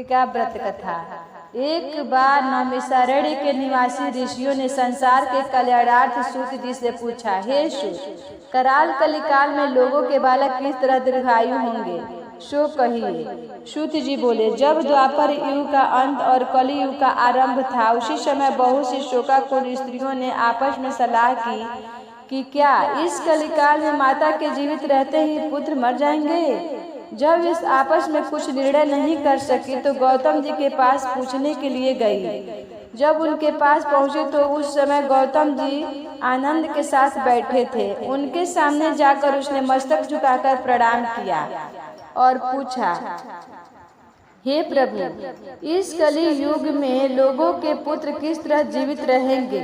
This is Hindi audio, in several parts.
का व्रत कथा। एक बार नैमिषारण्य के निवासी ऋषियों ने संसार के कल्याणार्थ सूत जी से पूछा, हे सूत, कराल कलिकाल में लोगों के बालक किस तरह दीर्घायु होंगे, सो कहिए। सूत जी बोले, जब द्वापर युग का अंत और कलि युग का आरंभ था, उसी समय बहुत सी शोकाकुल स्त्रियों ने आपस में सलाह की कि क्या इस कलिकाल में माता के जीवित रहते ही पुत्र मर जाएंगे। जब इस आपस में कुछ निर्णय नहीं कर सकी तो गौतम जी के पास पूछने के लिए गई। जब उनके पास पहुंचे तो उस समय गौतम जी आनंद के साथ बैठे थे। उनके सामने जाकर उसने मस्तक झुकाकर प्रणाम किया और पूछा, हे प्रभु, इस कलि युग में लोगों के पुत्र किस तरह जीवित रहेंगे,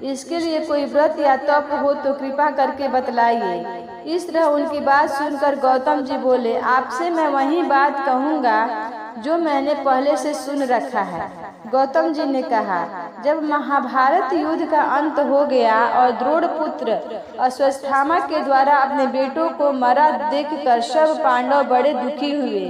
इसके लिए कोई व्रत या तप हो तो कृपा करके बतलाइए। इस तरह उनकी बात सुनकर गौतम जी बोले, आपसे मैं वही बात कहूँगा जो मैंने पहले से सुन रखा है। गौतम जी ने कहा, जब महाभारत युद्ध का अंत हो गया और द्रोण पुत्र अश्वत्थामा के द्वारा अपने बेटों को मरा देखकर सब पांडव बड़े दुखी हुए,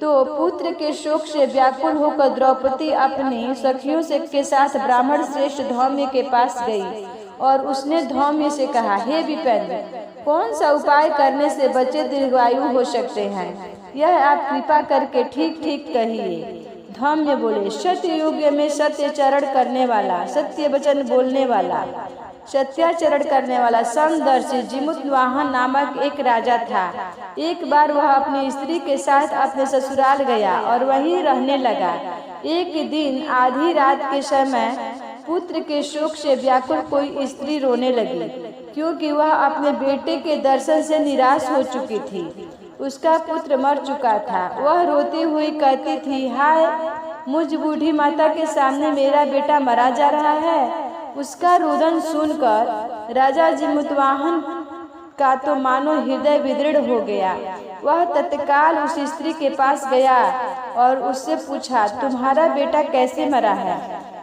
तो पुत्र के शोक से व्याकुल होकर द्रौपदी अपनी सखियों से के साथ ब्राह्मण श्रेष्ठ धौम्य के पास गई और उसने धौम्य से कहा, हे विपेंद्र, कौन सा उपाय करने से बच्चे दीर्घायु हो सकते हैं, यह आप कृपा करके ठीक ठीक कहिए। धौम्य बोले, सत्य युग में सत्याचरण करने वाला, सत्य वचन बोलने वाला, सत्याचरण करने वाला समदर्शी जिमुतवाहन नामक एक राजा था। एक बार वह अपनी स्त्री के साथ अपने ससुराल गया और वहीं रहने लगा। एक दिन आधी रात के समय पुत्र के शोक से व्याकुल कोई स्त्री रोने लगी, क्योंकि वह अपने बेटे के दर्शन से निराश हो चुकी थी। उसका पुत्र मर चुका था। वह रोती हुई कहती थी, हाय, मुझ बूढ़ी माता के सामने मेरा बेटा मरा जा रहा है। उसका रुदन सुनकर राजा जिमुतवाहन का तो मानो हृदय विदृढ़ हो गया। वह तत्काल उस स्त्री के पास गया और उससे पूछा, तुम्हारा बेटा कैसे मरा है।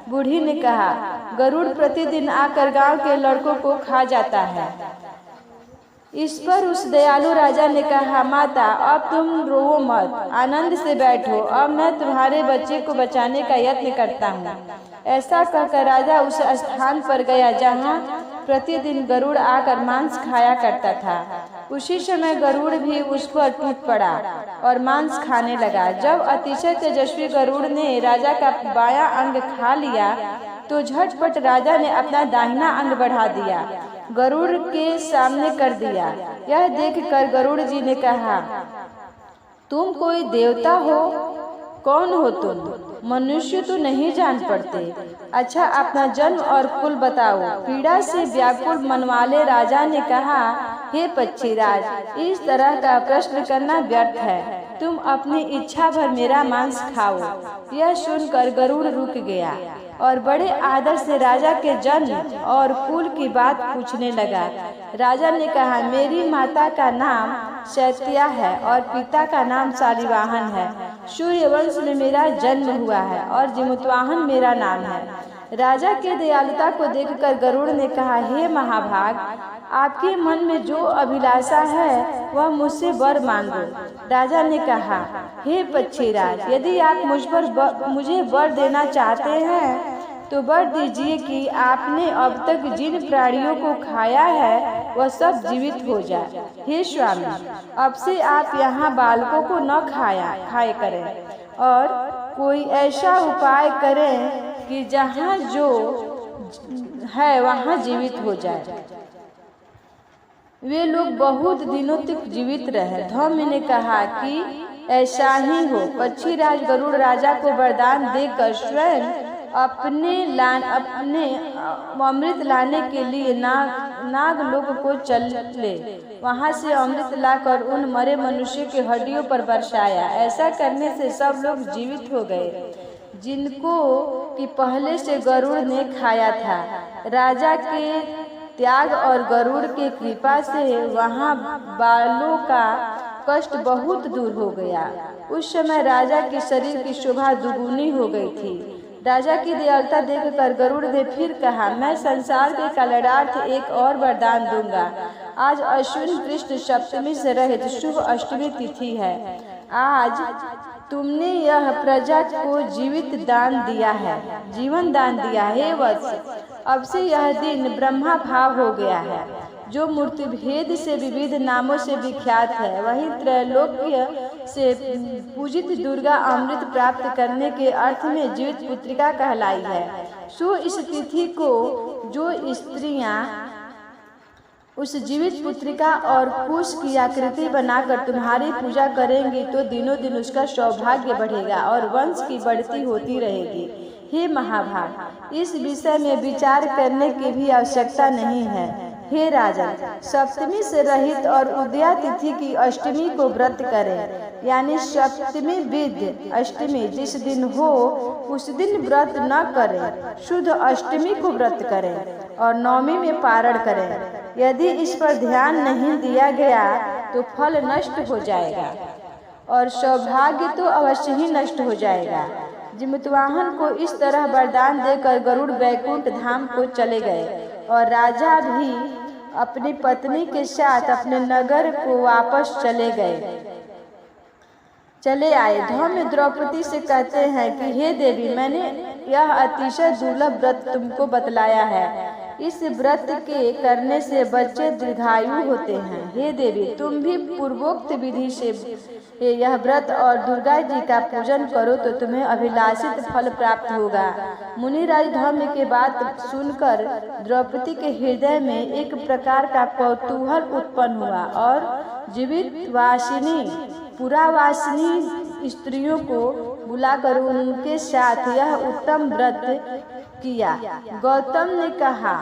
बूढ़ी ने कहा, गरुड़ प्रतिदिन आकर गांव के लड़कों को खा जाता है। इस पर उस दयालु राजा ने कहा, माता, अब तुम रोओ मत, आनंद से बैठो, अब मैं तुम्हारे बच्चे को बचाने का यत्न करता हूँ। ऐसा कहकर राजा उस स्थान पर गया जहाँ प्रतिदिन गरुड़ आकर मांस खाया करता था। उसी समय गरुड़ भी उस पर टूट पड़ा और मांस खाने लगा। जब अतिशय तेजस्वी गरुड़ ने राजा का बायां अंग खा लिया तो झटपट राजा ने अपना दाहिना अंग बढ़ा दिया, गरुड़ के सामने कर दिया। यह देखकर गरुड़ जी ने कहा, तुम कोई देवता हो? कौन हो तुम? मनुष्य तो नहीं जान पड़ते। अच्छा, अपना जन्म और कुल बताओ। पीड़ा से व्याकुल मनवाले राजा ने कहा, हे पक्षीराज, इस तरह का प्रश्न करना व्यर्थ है। तुम अपनी इच्छा भर मेरा मांस खाओ। यह सुनकर गरुड़ रुक गया और बड़े आदर से राजा के जन्म और कुल की बात पूछने लगा। राजा ने कहा, मेरी माता का नाम शैत्या है और पिता का नाम शालिवाहन है। सूर्यवंश में मेरा जन्म हुआ है और जिमुतवाहन मेरा नाम है। राजा के दयालुता को देखकर गरुड़ ने कहा, हे महाभाग, आपके मन में जो अभिलाषा है वह मुझसे वर मांगो। राजा ने कहा, हे पक्षीराज, यदि आप मुझे वर देना चाहते हैं तो वर दीजिए कि आपने अब तक जिन प्राणियों को खाया है वह सब जीवित हो जाए। हे स्वामी, अब से आप यहाँ बालकों को न खाए करें और कोई ऐसा उपाय करें कि जहाँ जो है वहाँ जीवित हो जाए। वे लोग बहुत दिनों तक जीवित रहे। धौम्य ने कहा कि ऐसा ही हो। पक्षीराज गरुड़ राजा को वरदान देकर स्वयं अपने अमृत लाने के लिए नागलोक को चले। वहां से अमृत लाकर उन मरे मनुष्य के हड्डियों पर बरसाया। ऐसा करने से सब लोग जीवित हो गए जिनको कि पहले से गरुड़ ने खाया था। राजा के त्याग और गरुड़ के कृपा से वहां बालों का कष्ट बहुत दूर हो गया। उस समय राजा के शरीर की शोभा दुगुनी हो गई थी। राजा की दयालुता देखकर गरुड़ ने फिर कहा, मैं संसार के कल्याणार्थ एक और वरदान दूंगा। आज अश्विन कृष्ण सप्तमी से रहित शुभ अष्टमी तिथि है। आज तुमने यह प्रजा को जीवन दान दिया है वत्स। अब से यह दिन ब्रह्मा भाव हो गया है, जो मूर्ति भेद से विविध नामों से विख्यात है। वही त्रैलोक्य से पूजित दुर्गा अमृत प्राप्त करने के अर्थ में जीवित पुत्रिका कहलाई है। सो इस तिथि को जो स्त्रियां उस जीवित पुत्रिका और कुश की आकृति बनाकर तुम्हारी पूजा करेंगी तो दिनों दिन उसका सौभाग्य बढ़ेगा और वंश की बढ़ती होती रहेगी। हे महाभाग, इस विषय में विचार करने की भी आवश्यकता नहीं है। हे राजन, सप्तमी से रहित और उदया तिथि की अष्टमी को व्रत करें, यानी सप्तमी विद अष्टमी जिस दिन हो उस दिन व्रत न करें, शुद्ध अष्टमी को व्रत करें और नवमी में पारण करें। यदि इस पर ध्यान नहीं दिया गया तो फल नष्ट हो जाएगा और सौभाग्य तो अवश्य ही नष्ट हो जाएगा। जिमतवाहन को इस तरह वरदान देकर गरुड़ वैकुंठ धाम को चले गए और राजा भी अपनी पत्नी के साथ अपने नगर को वापस चले आए। धौम्य द्रौपदी से कहते हैं कि हे देवी, मैंने यह अतिशय दुर्लभ व्रत तुमको बतलाया है। इस व्रत के करने से बच्चे दीर्घायु होते हैं। हे देवी, तुम भी पूर्वोक्त विधि से यह व्रत और दुर्गा जी का पूजन करो तो तुम्हें अभिलाषित फल प्राप्त होगा। मुनिराज धौम्य के बात सुनकर द्रौपदी के हृदय में एक प्रकार का कौतूहल उत्पन्न हुआ और जीवितवासिनी पुरावासिनी स्त्रियों को बुलाकर उनके साथ यह उत्तम व्रत किया। गौतम ने कहा,